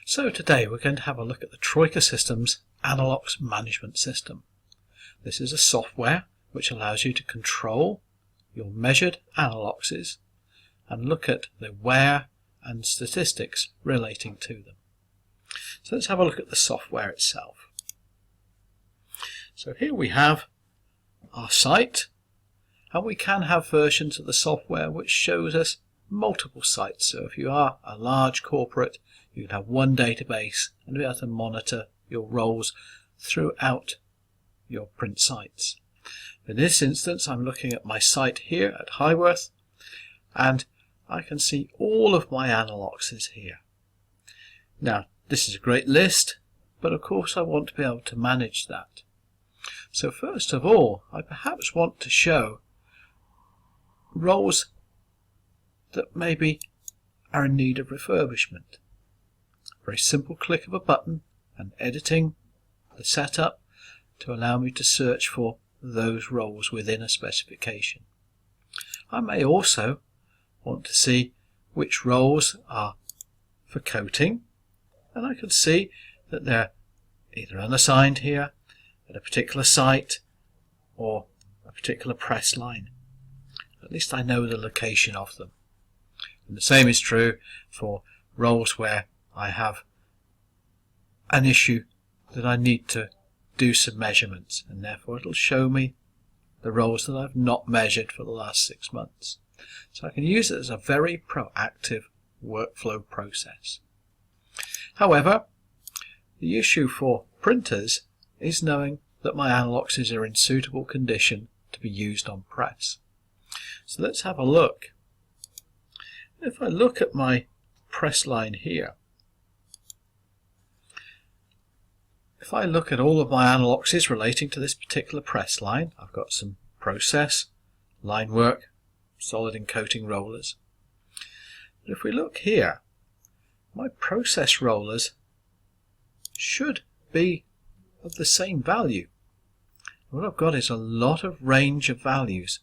So today we're going to have a look at the Troika Systems Anilox management system. This is a software which allows you to control your measured Aniloxes and look at the wear and statistics relating to them. So let's have a look at the software itself. So here we have our site, and we can have versions of the software which shows us multiple sites. So if you are a large corporate, you can have one database and be able to monitor your roles throughout your print sites. In this instance, I'm looking at my site here at Highworth, and I can see all of my Aniloxes here. Now, this is a great list, but of course I want to be able to manage that. So first of all, I perhaps want to show roles that maybe are in need of refurbishment. A very simple click of a button and editing the setup to allow me to search for those roles within a specification. I may also want to see which roles are for coating, and I can see that they're either unassigned here at a particular site or a particular press line. At least I know the location of them. And the same is true for roles where I have an issue that I need to do some measurements, and therefore it'll show me the roles that I've not measured for the last 6 months. So I can use it as a very proactive workflow process. However, the issue for printers is knowing that my Aniloxes are in suitable condition to be used on press. So let's have a look. If I look at my press line here, if I look at all of my Aniloxes relating to this particular press line, I've got some process, line work, solid and coating rollers. But if we look here, my process rollers should be of the same value. What I've got is a lot of range of values.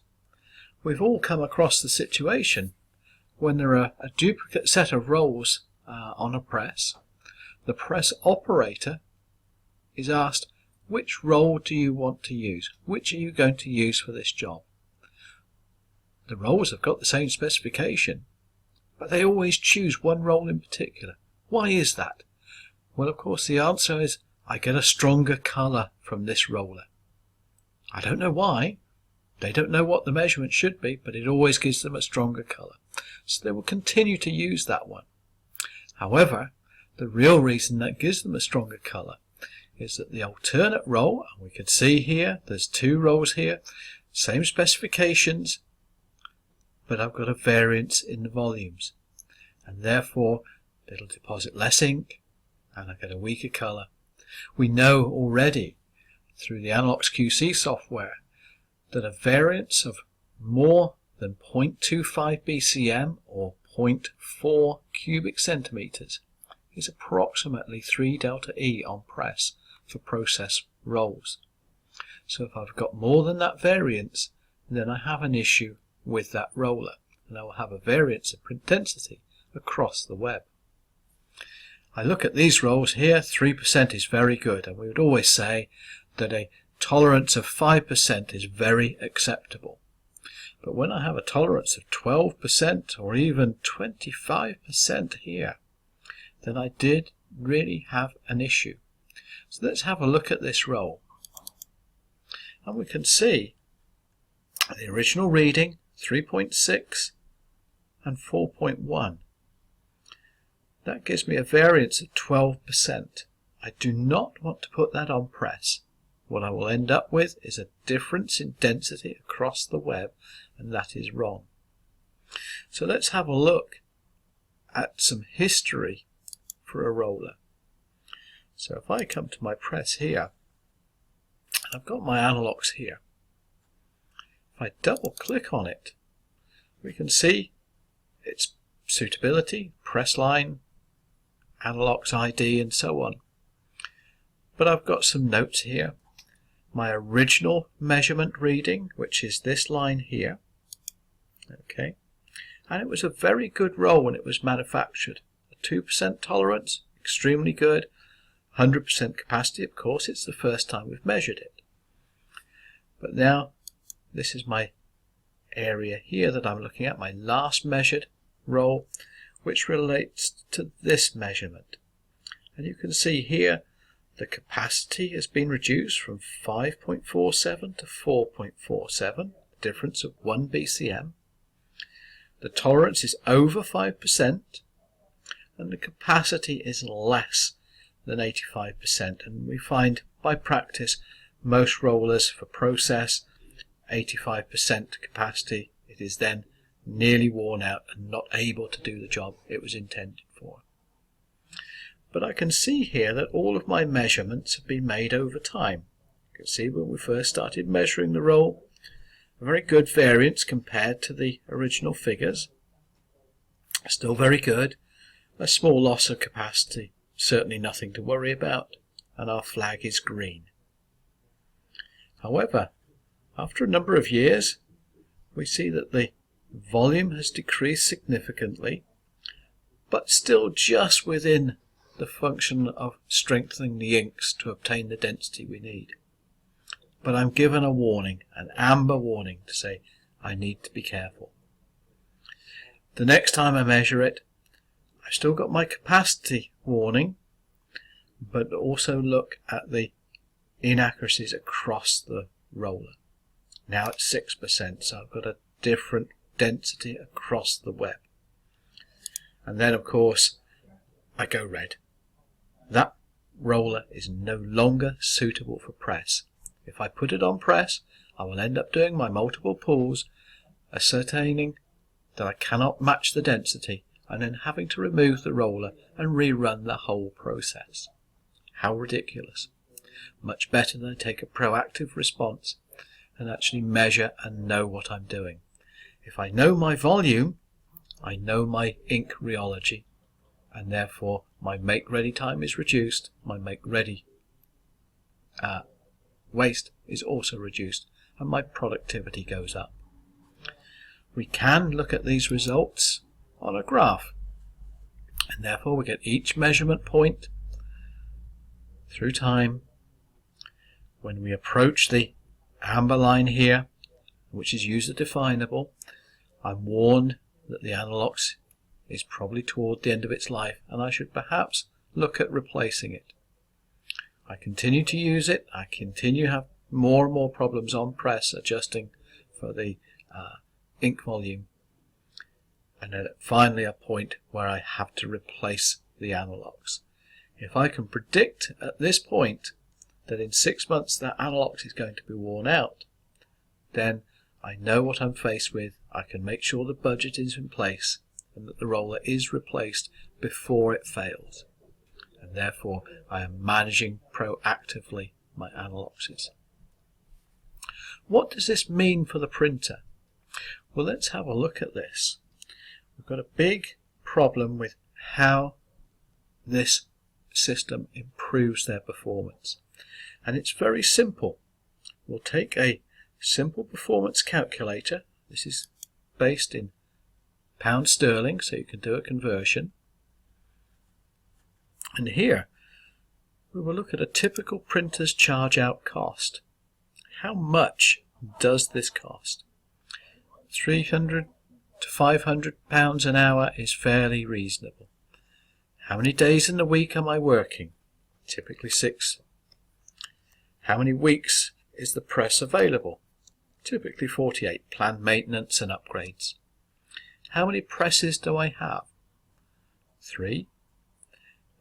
We've all come across the situation when there are a duplicate set of rolls on a press. The press operator is asked, which roll do you want to use? Which are you going to use for this job? The rolls have got the same specification, but they always choose one roll in particular. Why is that? Well, of course, the answer is I get a stronger colour from this roller. I don't know why. They don't know what the measurement should be, but it always gives them a stronger colour. So they will continue to use that one. However, the real reason that gives them a stronger colour is that the alternate roll, and we can see here, there's two rolls here, same specifications, but I've got a variance in the volumes, and therefore it'll deposit less ink and I get a weaker colour. We know already through the Anilox QC software that a variance of more than 0.25 BCM or 0.4 cubic centimetres is approximately 3 delta E on press for process rolls. So if I've got more than that variance, then I have an issue with that roller, and I will have a variance of print density across the web. I look at these rolls here, 3% is very good, and we would always say that a tolerance of 5% is very acceptable. But when I have a tolerance of 12% or even 25% here, then I did really have an issue. So let's have a look at this roll. And we can see the original reading, 3.6 and 4.1. That gives me a variance of 12%. I do not want to put that on press. What I will end up with is a difference in density across the web, and that is wrong. So let's have a look at some history for a roller. So if I come to my press here, I've got my Anilox here. If I double click on it, we can see its suitability, press line, Anilox ID and so on. But I've got some notes here. My original measurement reading, which is this line here. Okay, and it was a very good roll when it was manufactured. A 2% tolerance, extremely good. 100% capacity, of course, it's the first time we've measured it. But now, this is my area here that I'm looking at, my last measured roll, which relates to this measurement. And you can see here the capacity has been reduced from 5.47 to 4.47, a difference of 1 BCM. The tolerance is over 5%, and the capacity is less than 85%. And we find by practice most rollers for process 85% capacity, it is then nearly worn out and not able to do the job it was intended for. But I can see here that all of my measurements have been made over time. You can see when we first started measuring the roll, a very good variance compared to the original figures. Still very good. A small loss of capacity, certainly nothing to worry about, and our flag is green. However, after a number of years, we see that the volume has decreased significantly, but still just within the function of strengthening the inks to obtain the density we need. But I'm given a warning, an amber warning, to say I need to be careful. The next time I measure it, I've still got my capacity warning, but also look at the inaccuracies across the roller. Now it's 6%, so I've got a different density across the web. And then, of course, I go red. That roller is no longer suitable for press. If I put it on press, I will end up doing my multiple pulls, ascertaining that I cannot match the density, and then having to remove the roller and rerun the whole process. How ridiculous. Much better than I take a proactive response and actually measure and know what I'm doing. If I know my volume, I know my ink rheology, and therefore my make ready time is reduced, my make ready waste is also reduced, and my productivity goes up. We can look at these results on a graph, and therefore we get each measurement point through time. When we approach the amber line here, which is user definable, I'm warned that the Anilox is probably toward the end of its life, and I should perhaps look at replacing it. I continue to use it. I continue to have more and more problems on press adjusting for the ink volume, and then finally a point where I have to replace the Anilox. If I can predict at this point that in 6 months that Anilox is going to be worn out, then I know what I'm faced with. I can make sure the budget is in place and that the roller is replaced before it fails, and therefore I am managing proactively my Aniloxes. What does this mean for the printer? Well, let's have a look at this. We've got a big problem with how this system improves their performance, and it's very simple. We'll take a simple performance calculator. This is based in pound sterling, so you can do a conversion. And here we will look at a typical printer's charge out cost. How much does this cost? 300 to 500 pounds an hour is fairly reasonable. How many days in the week am I working? Typically 6. How many weeks is the press available? Typically 48, planned maintenance and upgrades. How many presses do I have? 3.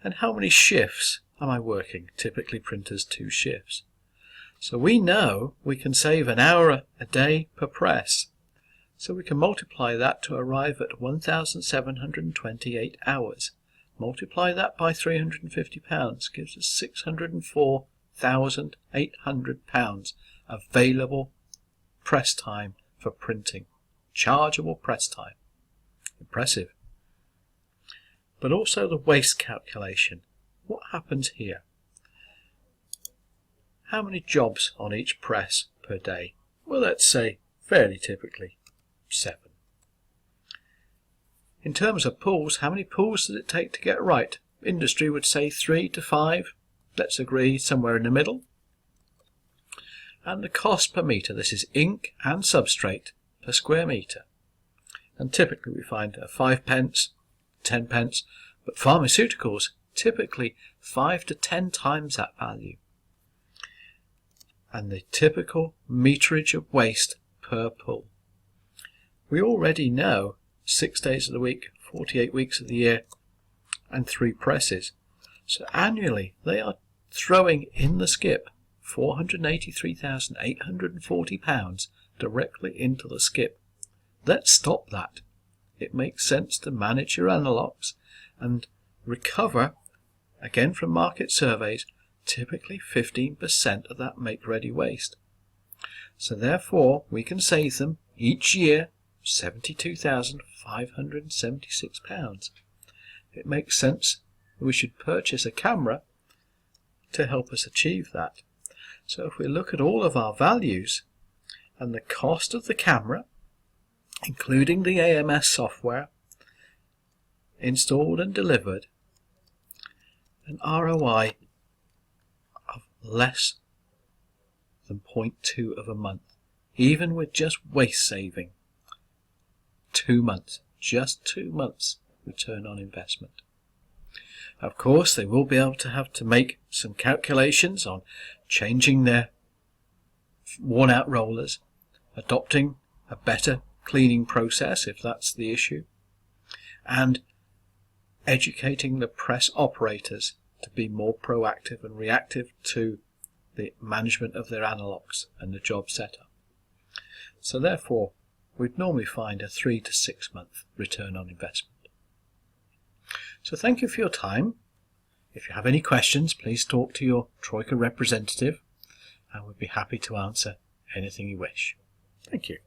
And how many shifts am I working? Typically printers 2 shifts. So we know we can save an hour a day per press. So we can multiply that to arrive at 1,728 hours. Multiply that by £350 gives us £604,800 available press time for printing. Chargeable press time. Impressive. But also the waste calculation. What happens here? How many jobs on each press per day? Well, let's say fairly typically 7. In terms of pulls, how many pulls does it take to get right? Industry would say 3 to 5. Let's agree somewhere in the middle. And the cost per metre, this is ink and substrate per square metre. And typically we find 5 pence, 10 pence, but pharmaceuticals typically 5 to 10 times that value. And the typical meterage of waste per pull. We already know 6 days of the week, 48 weeks of the year, and 3 presses. So annually they are throwing in the skip £483,840 directly into the skip. Let's stop that. It makes sense to manage your Anilox and recover, again from market surveys, typically 15% of that make-ready waste. So therefore we can save them each year £72,576. It makes sense that we should purchase a camera to help us achieve that. So if we look at all of our values and the cost of the camera, including the AMS software, installed and delivered, an ROI of less than 0.2 of a month, even with just waste saving. 2 months, just 2 months return on investment. Of course, they will be able to have to make some calculations on changing their worn out rollers, adopting a better cleaning process if that's the issue, and educating the press operators to be more proactive and reactive to the management of their Anilox and the job setup. So therefore, we'd normally find a 3 to 6 month return on investment. So thank you for your time. If you have any questions, please talk to your Troika representative and we'd be happy to answer anything you wish. Thank you.